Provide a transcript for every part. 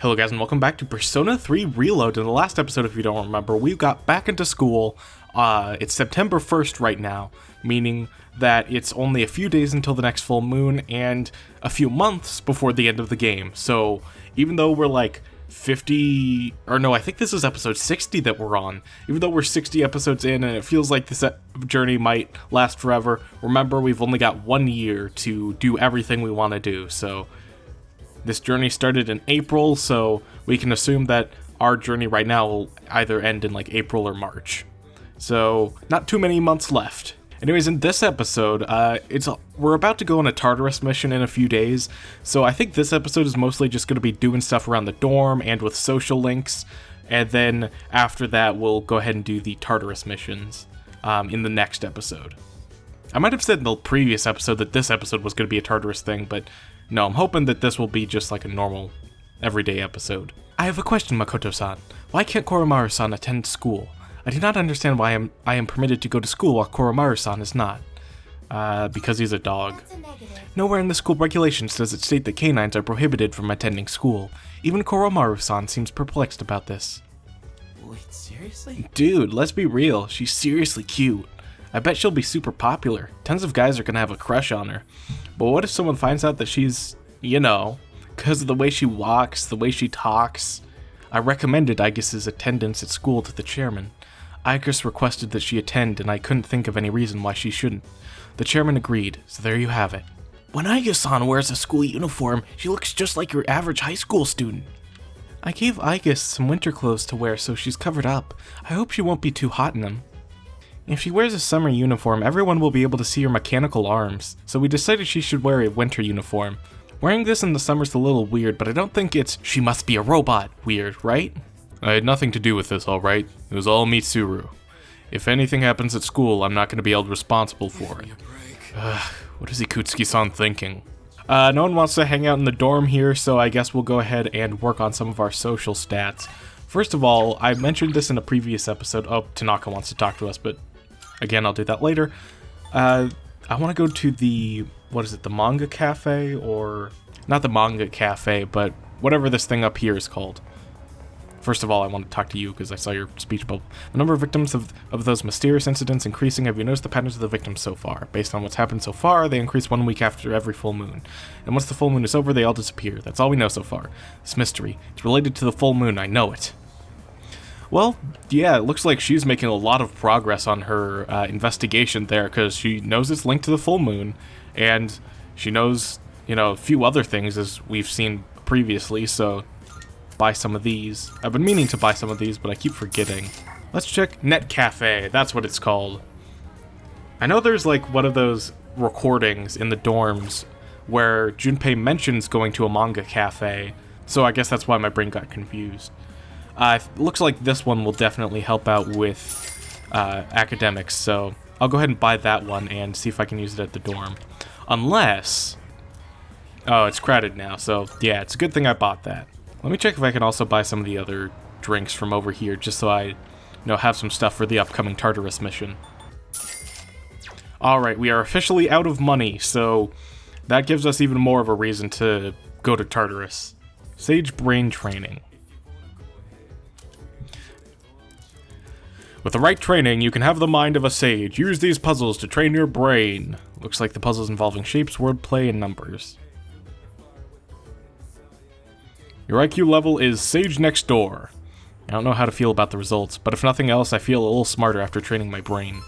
Hello guys and welcome back to Persona 3 Reload. In the last episode, if you don't remember, we got back into school. It's September 1st right now, meaning that it's only a few days until the next full moon and a few months before the end of the game. So even though we're like 50, or no, I think this is episode 60 that we're on. Even though we're 60 episodes in and it feels like this journey might last forever, remember we've only got 1 year to do everything we want to do. So this journey started in April, so we can assume that our journey right now will either end in like April or March. So not too many months left. Anyways, in this episode, we're about to go on a Tartarus mission in a few days, so I think this episode is mostly just going to be doing stuff around the dorm and with social links, and then after that we'll go ahead and do the Tartarus missions in the next episode. I might have said in the previous episode that this episode was going to be a Tartarus thing, but no, I'm hoping that this will be just like a normal, everyday episode. I have a question, Makoto-san. Why can't Koromaru-san attend school? I do not understand why I am permitted to go to school while Koromaru-san is not. Because he's a dog. Nowhere in the school regulations does it state that canines are prohibited from attending school. Even Koromaru-san seems perplexed about this. Wait, seriously? Dude, let's be real. She's seriously cute. I bet she'll be super popular. Tons of guys are gonna have a crush on her. But what if someone finds out that she's, you know, because of the way she walks, the way she talks? I recommended Aigis' attendance at school to the chairman. Aigis requested that she attend, and I couldn't think of any reason why she shouldn't. The chairman agreed, so there you have it. When Aigis-san wears a school uniform, she looks just like your average high school student. I gave Aigis some winter clothes to wear, so she's covered up. I hope she won't be too hot in them. If she wears a summer uniform, everyone will be able to see her mechanical arms, so we decided she should wear a winter uniform. Wearing this in the summer's a little weird, but I don't think it's "she must be a robot" weird, right? I had nothing to do with this, alright? It was all Mitsuru. If anything happens at school, I'm not going to be held responsible for it. What is Ikutsuki-san thinking? No one wants to hang out in the dorm here, so I guess we'll go ahead and work on some of our social stats. First of all, I mentioned this in a previous episode. Oh, Tanaka wants to talk to us, but again, I'll do that later. I want to go to the, the manga cafe, or not the manga cafe, but whatever this thing up here is called. First of all, I want to talk to you because I saw your speech bubble. The number of victims of those mysterious incidents increasing. Have you noticed the patterns of the victims so far? Based on what's happened so far, they increase 1 week after every full moon. And once the full moon is over, they all disappear. That's all we know so far. This mystery. It's related to the full moon, I know it. Well, yeah, it looks like she's making a lot of progress on her investigation there, because she knows it's linked to the full moon, and she knows, a few other things as we've seen previously, so buy some of these. I've been meaning to buy some of these, but I keep forgetting. Let's check Net Cafe, that's what it's called. I know there's like one of those recordings in the dorms where Junpei mentions going to a manga cafe, so I guess that's why my brain got confused. Looks like this one will definitely help out with academics, so I'll go ahead and buy that one and see if I can use it at the dorm. Unless... oh, it's crowded now, so yeah, it's a good thing I bought that. Let me check if I can also buy some of the other drinks from over here, just so I have some stuff for the upcoming Tartarus mission. Alright, we are officially out of money, so that gives us even more of a reason to go to Tartarus. Sage Brain Training. With the right training, you can have the mind of a sage. Use these puzzles to train your brain. Looks like the puzzles involving shapes, wordplay, and numbers. Your IQ level is Sage Next Door. I don't know how to feel about the results, but if nothing else, I feel a little smarter after training my brain.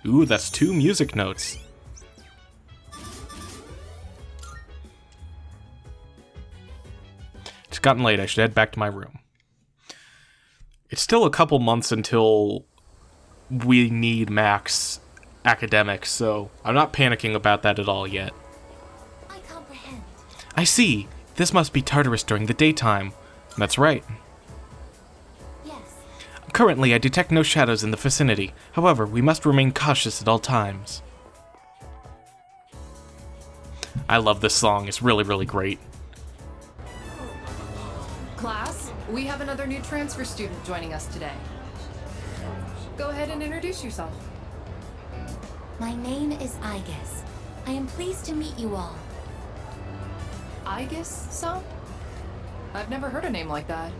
Ooh, that's 2 music notes. It's gotten late, I should head back to my room. It's still a couple months until we need max academics, so I'm not panicking about that at all yet. I comprehend. I see. This must be Tartarus during the daytime. That's right. Yes. Currently, I detect no shadows in the vicinity. However, we must remain cautious at all times. I love this song. It's really, really great. Class, we have another new transfer student joining us today. Go ahead and introduce yourself. My name is Aigis. I am pleased to meet you all. Aigis-san? I've never heard a name like that.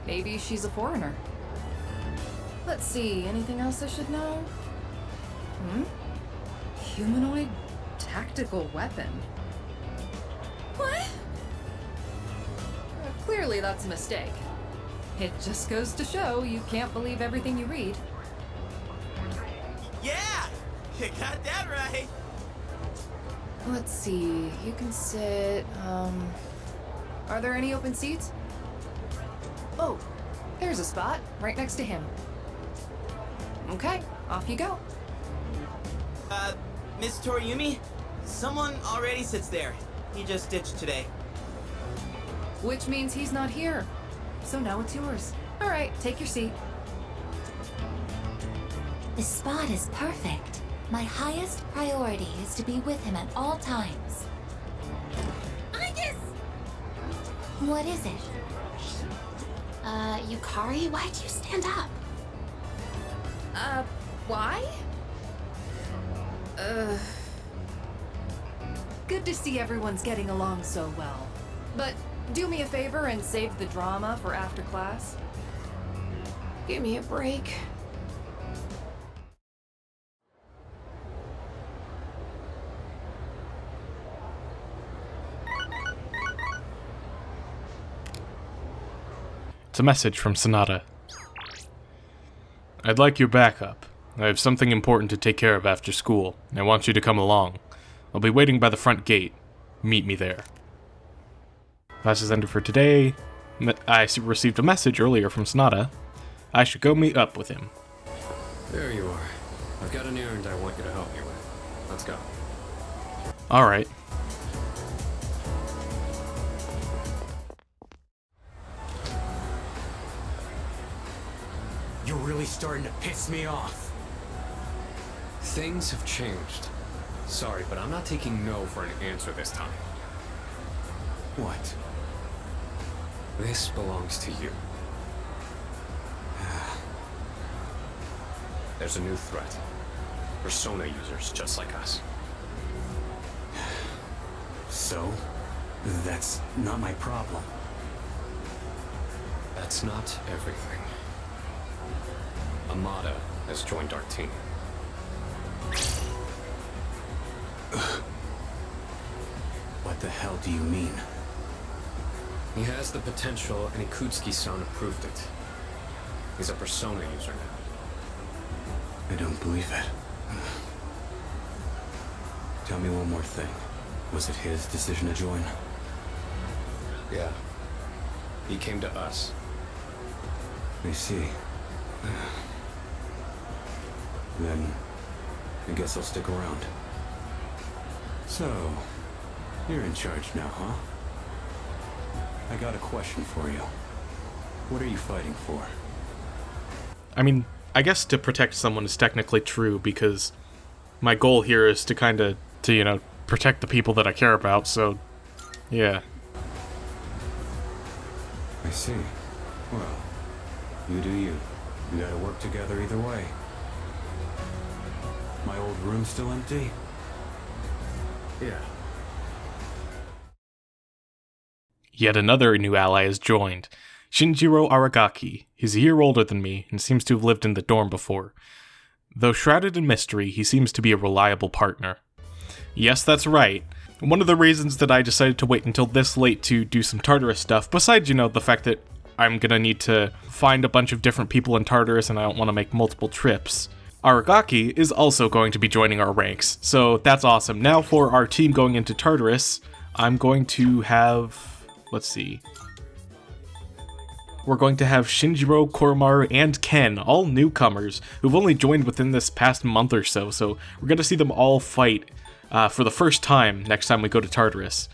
Maybe she's a foreigner. Let's see, anything else I should know? Humanoid tactical weapon. What? Clearly that's a mistake. It just goes to show you can't believe everything you read. Yeah! You got that right! Let's see, you can sit, are there any open seats? Oh, there's a spot right next to him. Okay, off you go. Miss Toriumi? Someone already sits there. He just ditched today. Which means he's not here. So now it's yours. All right, take your seat. The spot is perfect. My highest priority is to be with him at all times. Aigis! What is it? Yukari, why'd you stand up? Why? Good to see everyone's getting along so well. But do me a favor and save the drama for after class. Give me a break. It's a message from Sonata. I'd like your backup. I have something important to take care of after school, and I want you to come along. I'll be waiting by the front gate. Meet me there. Class is ended for today. I received a message earlier from Sonata. I should go meet up with him. There you are. I've got an errand I want you to help me with. Let's go. Alright. You're really starting to piss me off. Things have changed. Sorry, but I'm not taking no for an answer this time. What? This belongs to you. There's a new threat. Persona users just like us. So? That's not my problem. That's not everything. Amada has joined our team. What the hell do you mean? He has the potential, and Ikutsuki-san approved it. He's a Persona user now. I don't believe it. Tell me one more thing. Was it his decision to join? Yeah. He came to us. I see. Then, I guess I'll stick around. So, you're in charge now, huh? I got a question for you. What are you fighting for? I mean, I guess to protect someone is technically true, because my goal here is to protect the people that I care about, so, yeah. I see. Well, you do you. We gotta work together either way. My old room still empty? Yeah. Yet another new ally has joined. Shinjiro Aragaki. He's a year older than me, and seems to have lived in the dorm before. Though shrouded in mystery, he seems to be a reliable partner. Yes, that's right. One of the reasons that I decided to wait until this late to do some Tartarus stuff, besides, the fact that I'm gonna need to find a bunch of different people in Tartarus and I don't want to make multiple trips, Aragaki is also going to be joining our ranks, so that's awesome. Now for our team going into Tartarus, I'm going to have... let's see. We're going to have Shinjiro, Koromaru, and Ken, all newcomers, who've only joined within this past month or so, we're going to see them all fight for the first time next time we go to Tartarus.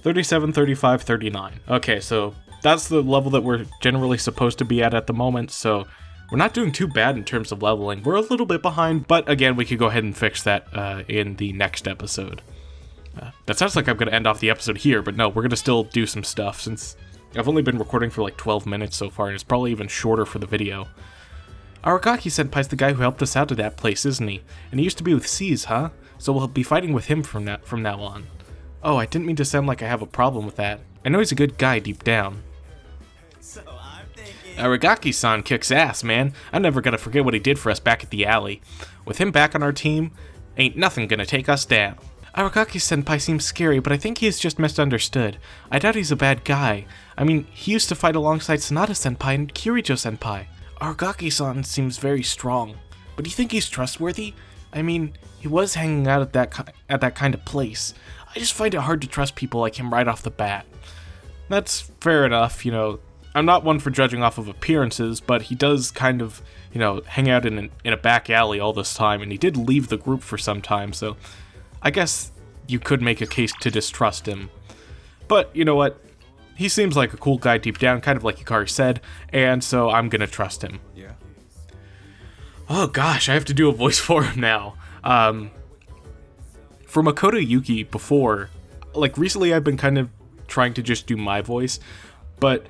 37, 35, 39. Okay, so that's the level that we're generally supposed to be at the moment, so we're not doing too bad in terms of leveling. We're a little bit behind, but again, we could go ahead and fix that in the next episode. That sounds like I'm going to end off the episode here, but no, we're going to still do some stuff, since I've only been recording for like 12 minutes so far, and it's probably even shorter for the video. Aragaki-senpai's the guy who helped us out at that place, isn't he? And he used to be with Seize, huh? So we'll be fighting with him from now on. Oh, I didn't mean to sound like I have a problem with that. I know he's a good guy deep down. So I'm thinking. Aragaki-san kicks ass, man. I'm never gonna forget what he did for us back at the alley. With him back on our team, ain't nothing gonna take us down. Aragaki-senpai seems scary, but I think he's just misunderstood. I doubt he's a bad guy. I mean, he used to fight alongside Sanada-senpai and Kirijo-senpai. Aragaki-san seems very strong, but do you think he's trustworthy? I mean, he was hanging out at that kind of place. I just find it hard to trust people like him right off the bat. That's fair enough, you know. I'm not one for judging off of appearances, but he does kind of, you know, hang out in a back alley all this time, and he did leave the group for some time, so I guess you could make a case to distrust him. But, you know what? He seems like a cool guy deep down, kind of like Hikari said, and so I'm gonna trust him. Yeah. Oh gosh, I have to do a voice for him now. For Makoto Yuki before, like recently I've been kind of trying to just do my voice, but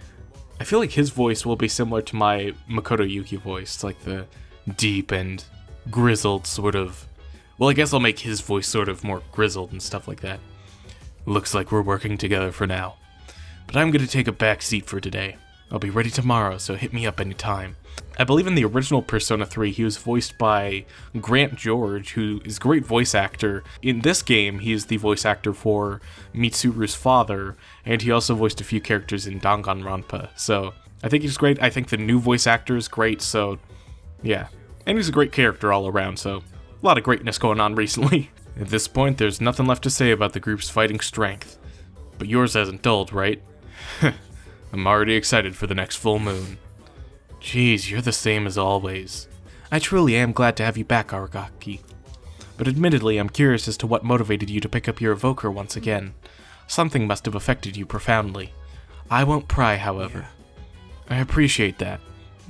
I feel like his voice will be similar to my Makoto Yuki voice, like the deep and grizzled sort of. Well, I guess I'll make his voice sort of more grizzled and stuff like that. Looks like we're working together for now. But I'm gonna take a back seat for today. I'll be ready tomorrow, so hit me up anytime. I believe in the original Persona 3, he was voiced by Grant George, who is a great voice actor. In this game, he is the voice actor for Mitsuru's father, and he also voiced a few characters in Danganronpa. So, I think he's great. I think the new voice actor is great, so yeah. And he's a great character all around, so a lot of greatness going on recently. At this point, there's nothing left to say about the group's fighting strength. But yours hasn't dulled, right? I'm already excited for the next full moon. Jeez, you're the same as always. I truly am glad to have you back, Aragaki. But admittedly, I'm curious as to what motivated you to pick up your evoker once again. Something must have affected you profoundly. I won't pry, however. I appreciate that.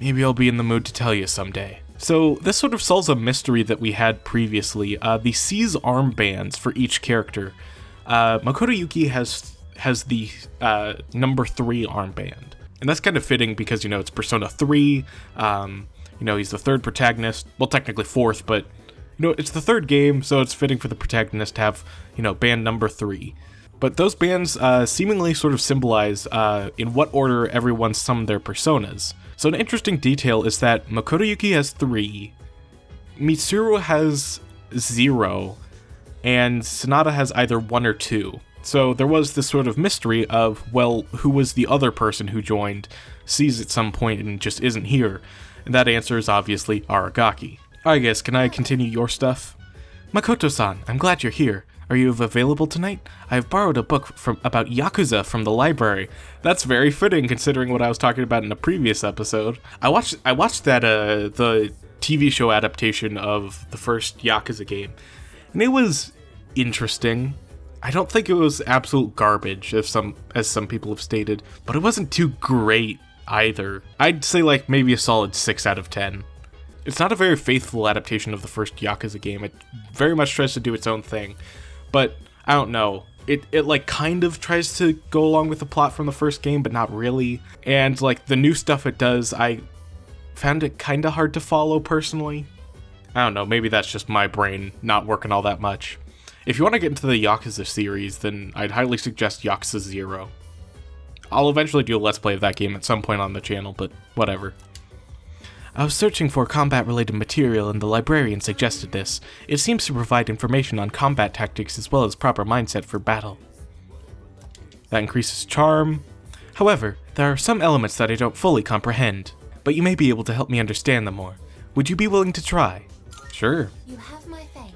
Maybe I'll be in the mood to tell you someday. So, this sort of solves a mystery that we had previously. The Seize armbands for each character. Makoto Yuki has the number 3 armband. And that's kind of fitting because, you know, it's Persona 3, you know, he's the third protagonist, well, technically fourth, but, you know, it's the third game, so it's fitting for the protagonist to have, you know, band number 3. But those bands seemingly sort of symbolize in what order everyone summoned their personas. So an interesting detail is that Makoto Yuki has 3, Mitsuru has 0, and Sanada has either 1 or 2. So there was this sort of mystery of, well, who was the other person who joined Seize at some point and just isn't here? And that answer is obviously Aragaki. I guess, can I continue your stuff? Makoto-san, I'm glad you're here. Are you available tonight? I've borrowed a book about Yakuza from the library. That's very fitting considering what I was talking about in a previous episode. I watched that the TV show adaptation of the first Yakuza game, and it was interesting. I don't think it was absolute garbage, as some people have stated, but it wasn't too great either. I'd say like maybe a solid 6 out of 10. It's not a very faithful adaptation of the first Yakuza game. It very much tries to do its own thing, but I don't know. It like kind of tries to go along with the plot from the first game, but not really. And like the new stuff it does, I found it kind of hard to follow personally. I don't know, maybe that's just my brain not working all that much. If you want to get into the Yakuza series, then I'd highly suggest Yakuza 0. I'll eventually do a Let's Play of that game at some point on the channel, but whatever. I was searching for combat-related material and the librarian suggested this. It seems to provide information on combat tactics as well as proper mindset for battle. That increases charm. However, there are some elements that I don't fully comprehend, but you may be able to help me understand them more. Would you be willing to try? Sure. You have my thanks.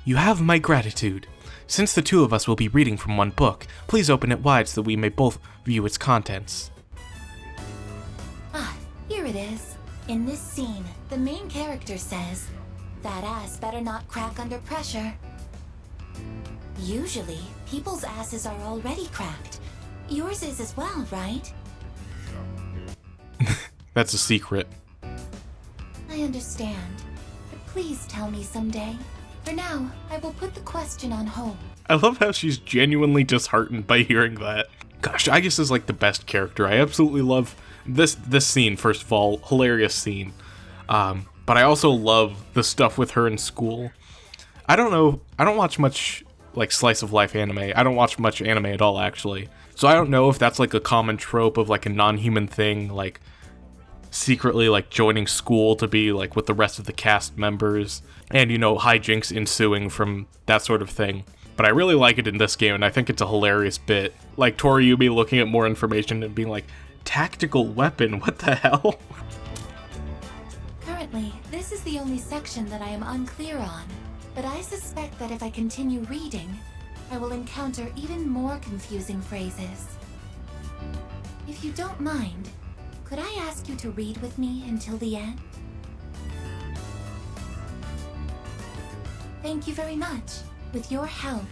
You have my gratitude. Since the two of us will be reading from one book, please open it wide so that we may both view its contents. Ah, here it is. In this scene, the main character says, "That ass better not crack under pressure." Usually, people's asses are already cracked. Yours is as well, right? That's a secret. I understand. But please tell me someday. For now, I will put the question on hold. I love how she's genuinely disheartened by hearing that. Gosh, Aigis is like the best character. I absolutely love this scene, first of all. Hilarious scene. But I also love the stuff with her in school. I don't watch much like slice of life anime. I don't watch much anime at all, actually. So I don't know if that's like a common trope of like a non-human thing, like secretly like joining school to be like with the rest of the cast members, and you know, hijinks ensuing from that sort of thing. But I really like it in this game, and I think it's a hilarious bit. Like Toriumi looking at more information and being like, tactical weapon, what the hell? Currently, this is the only section that I am unclear on, but I suspect that if I continue reading, I will encounter even more confusing phrases. If you don't mind, could I ask you to read with me until the end? Thank you very much. With your help,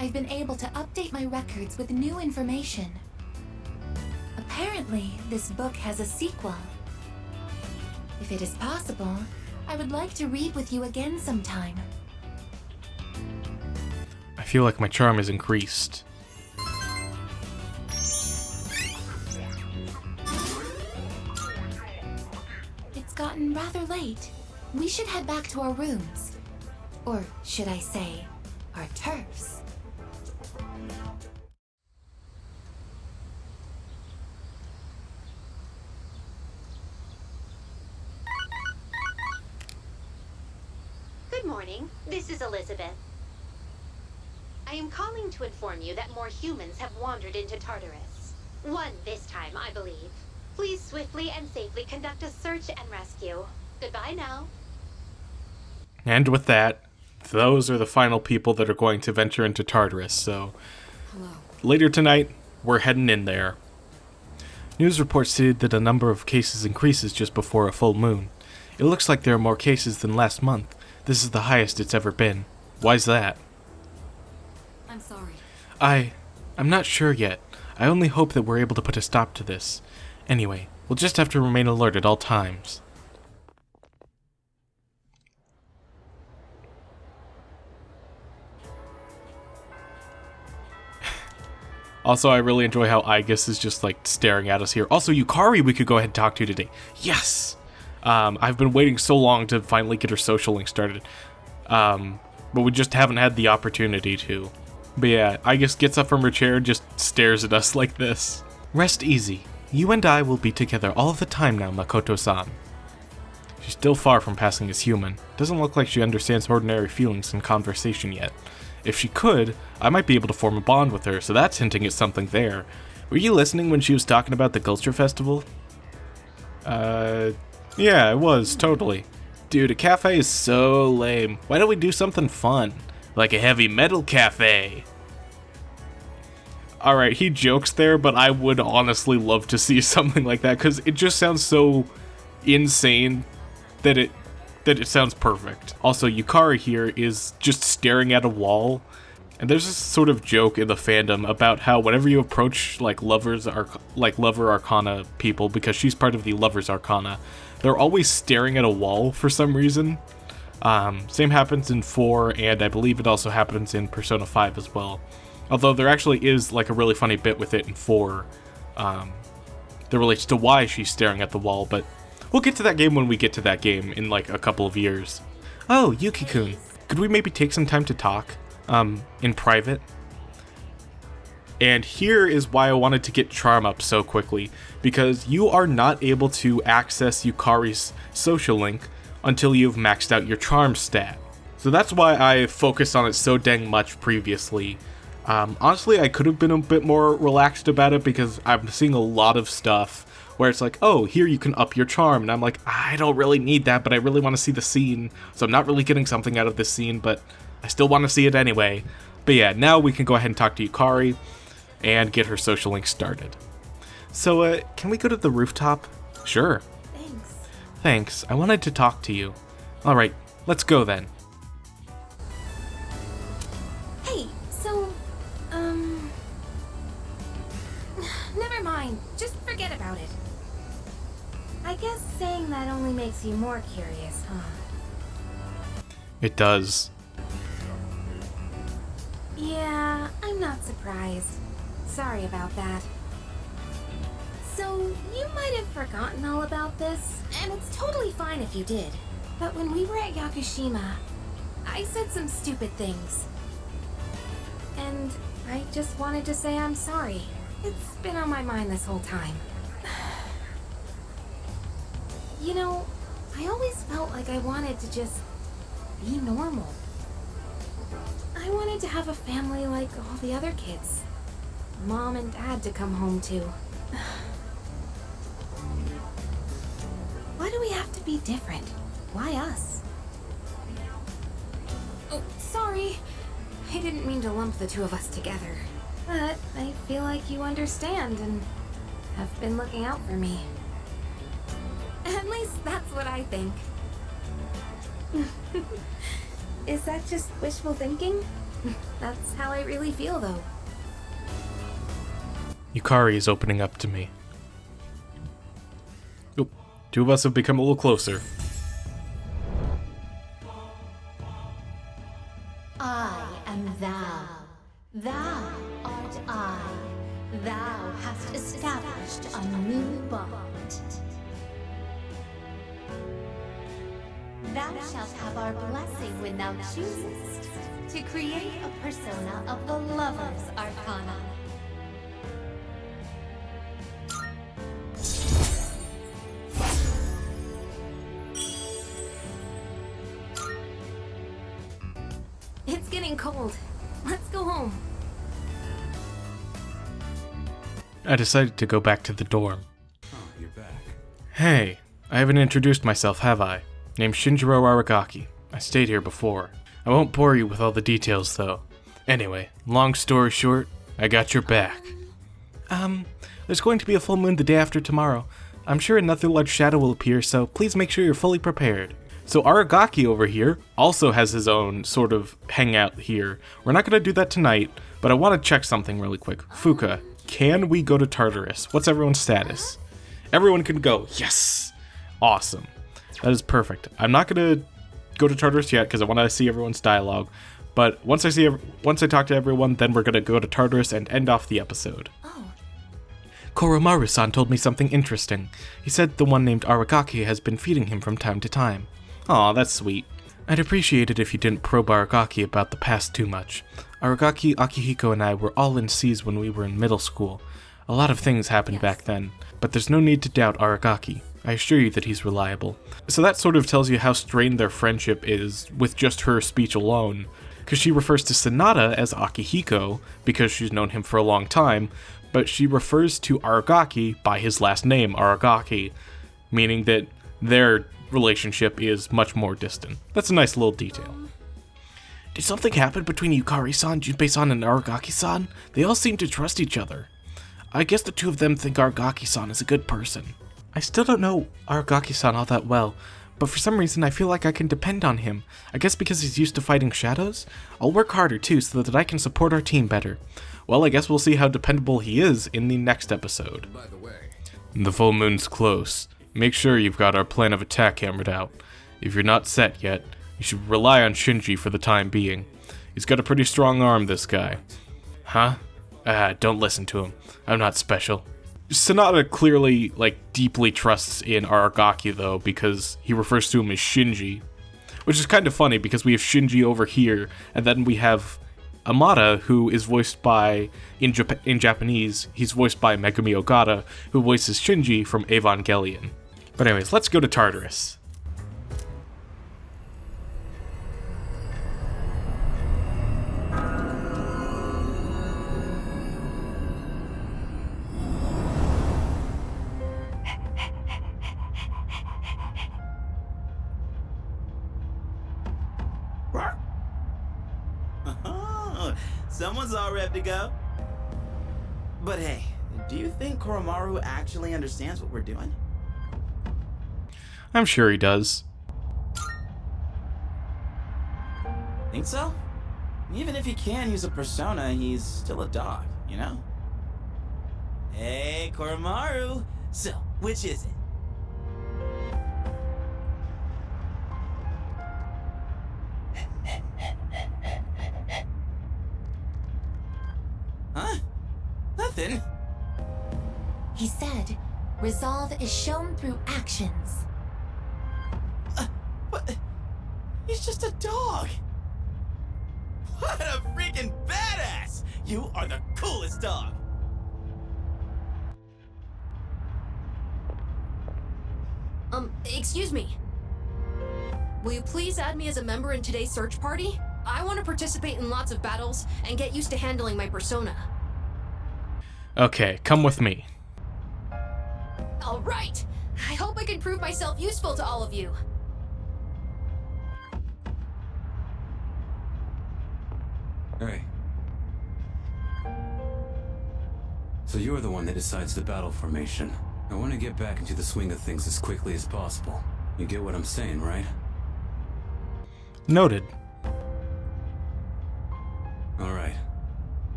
I've been able to update my records with new information. Apparently, this book has a sequel. If it is possible, I would like to read with you again sometime. I feel like my charm is increased. It's gotten rather late. We should head back to our rooms. Or should I say, our turfs. Good morning. This is Elizabeth. I am calling to inform you that more humans have wandered into Tartarus. One this time, I believe. Please swiftly and safely conduct a search and rescue. Goodbye now. And with that, those are the final people that are going to venture into Tartarus, so later tonight, we're heading in there. News reports stated that a number of cases increases just before a full moon. It looks like there are more cases than last month. This is the highest it's ever been. Why's that? I'm sorry. I'm not sure yet. I only hope that we're able to put a stop to this. Anyway, we'll just have to remain alert at all times. Also, I really enjoy how Aigis is just like staring at us here. Also, Yukari we could go ahead and talk to today. Yes! I've been waiting so long to finally get her social link started. But we just haven't had the opportunity to. But yeah, Aigis gets up from her chair and just stares at us like this. Rest easy. You and I will be together all the time now, Makoto-san. She's still far from passing as human. Doesn't look like she understands ordinary feelings and conversation yet. If she could, I might be able to form a bond with her, so that's hinting at something there. Were you listening when she was talking about the Culture Festival? Yeah, I was, totally. Dude, a cafe is so lame. Why don't we do something fun? Like a heavy metal cafe. Alright, he jokes there, but I would honestly love to see something like that, because it just sounds so insane that it sounds perfect. Also, Yukari here is just staring at a wall, and there's this sort of joke in the fandom about how whenever you approach like lover arcana people, because she's part of the lovers arcana, they're always staring at a wall for some reason. Same happens in 4, and I believe it also happens in Persona 5 as well. Although there actually is like a really funny bit with it in 4 that relates to why she's staring at the wall, but we'll get to that game when we get to that game in like a couple of years. Oh, Yuki-kun, could we maybe take some time to talk in private? And here is why I wanted to get Charm up so quickly, because you are not able to access Yukari's social link until you've maxed out your Charm stat. So that's why I focused on it so dang much previously. Honestly, I could have been a bit more relaxed about it, because I'm seeing a lot of stuff where it's like, oh, here you can up your charm, and I'm like, I don't really need that, but I really want to see the scene, so I'm not really getting something out of this scene, but I still want to see it anyway. But yeah, now we can go ahead and talk to Yukari and get her social link started. So, can we go to the rooftop? Sure. Thanks, I wanted to talk to you. Alright, let's go then. Hey, so, never mind, just forget about it. I guess saying that only makes you more curious, huh? It does. Yeah, I'm not surprised. Sorry about that. So, you might have forgotten all about this, and it's totally fine if you did. But when we were at Yakushima, I said some stupid things. And I just wanted to say I'm sorry. It's been on my mind this whole time. You know, I always felt like I wanted to just be normal. I wanted to have a family like all the other kids. Mom and Dad to come home to. Why do we have to be different? Why us? Oh, sorry. I didn't mean to lump the two of us together. But I feel like you understand and have been looking out for me. At least that's what I think. Is that just wishful thinking? That's how I really feel, though. Yukari is opening up to me. Oop, two of us have become a little closer. I am thou. Thou art I. Thou hast established a new bond. Thou shalt have our blessing when thou choosest to create a persona of the Lover's Arcana. It's getting cold. Let's go home. I decided to go back to the dorm. Oh, you're back. Hey, I haven't introduced myself, have I? Name's Shinjiro Aragaki. I stayed here before. I won't bore you with all the details, though. Anyway, long story short, I got your back. There's going to be a full moon the day after tomorrow. I'm sure another large shadow will appear, so please make sure you're fully prepared. So Aragaki over here also has his own sort of hangout here. We're not going to do that tonight, but I want to check something really quick. Fuka, can we go to Tartarus? What's everyone's status? Everyone can go. Yes! Awesome. That is perfect. I'm not going to go to Tartarus yet because I want to see everyone's dialogue. But once I talk to everyone, then we're going to go to Tartarus and end off the episode. Oh, Koromaru-san told me something interesting. He said the one named Aragaki has been feeding him from time to time. Aw, that's sweet. I'd appreciate it if you didn't probe Aragaki about the past too much. Aragaki, Akihiko, and I were all in C's when we were in middle school. A lot of things happened back then, but there's no need to doubt Aragaki. I assure you that he's reliable. So that sort of tells you how strained their friendship is with just her speech alone, because she refers to Sanada as Akihiko because she's known him for a long time, but she refers to Aragaki by his last name, Aragaki, meaning that their relationship is much more distant. That's a nice little detail. Did something happen between Yukari-san, Junpei-san, and Aragaki-san? They all seem to trust each other. I guess the two of them think Aragaki-san is a good person. I still don't know Aragaki-san all that well, but for some reason I feel like I can depend on him. I guess because he's used to fighting shadows? I'll work harder too so that I can support our team better. Well, I guess we'll see how dependable he is in the next episode. By the way, The full moon's close. Make sure you've got our plan of attack hammered out. If you're not set yet, you should rely on Shinji for the time being. He's got a pretty strong arm, this guy. Huh? Don't listen to him. I'm not special. Sanada clearly, deeply trusts in Aragaki, though, because he refers to him as Shinji. Which is kind of funny, because we have Shinji over here, and then we have Amada, who is voiced by, in Japanese, he's voiced by Megumi Ogata, who voices Shinji from Evangelion. But anyways, let's go to Tartarus. Someone's all ready to go. But hey, do you think Koromaru actually understands what we're doing? I'm sure he does. Think so? Even if he can use a persona, he's still a dog, you know? Hey, Koromaru! So, which is it? Huh? Nothing. he said, resolve is shown through actions. What? He's just a dog. What a freaking badass! You are the coolest dog. Excuse me. Will you please add me as a member in today's search party? I want to participate in lots of battles and get used to handling my persona. Okay, come with me. Alright! I hope I can prove myself useful to all of you. Hey. So you're the one that decides the battle formation. I want to get back into the swing of things as quickly as possible. You get what I'm saying, right? Noted. Alright.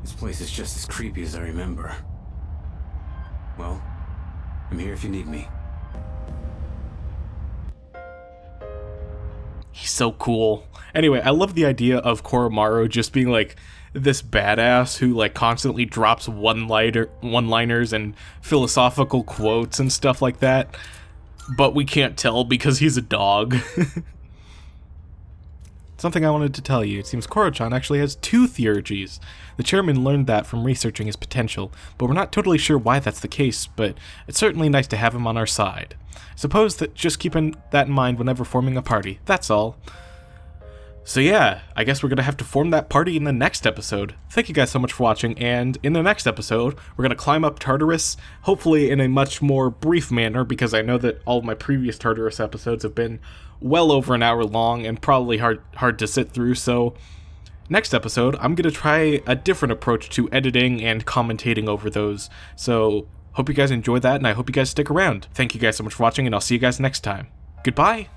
This place is just as creepy as I remember. Well, I'm here if you need me. He's so cool. Anyway, I love the idea of Koromaru just being like this badass who like constantly drops one-liners and philosophical quotes and stuff like that. But we can't tell because he's a dog. Something I wanted to tell you. It seems Koro-chan actually has 2 theurgies. The chairman learned that from researching his potential, but we're not totally sure why that's the case, but it's certainly nice to have him on our side. Suppose that just keeping that in mind whenever forming a party, that's all. So yeah, I guess we're gonna have to form that party in the next episode. Thank you guys so much for watching, and in the next episode, we're gonna climb up Tartarus, hopefully in a much more brief manner, because I know that all of my previous Tartarus episodes have been well over an hour long and probably hard to sit through, so next episode, I'm gonna try a different approach to editing and commentating over those. So, hope you guys enjoy that, and I hope you guys stick around. Thank you guys so much for watching, and I'll see you guys next time. Goodbye!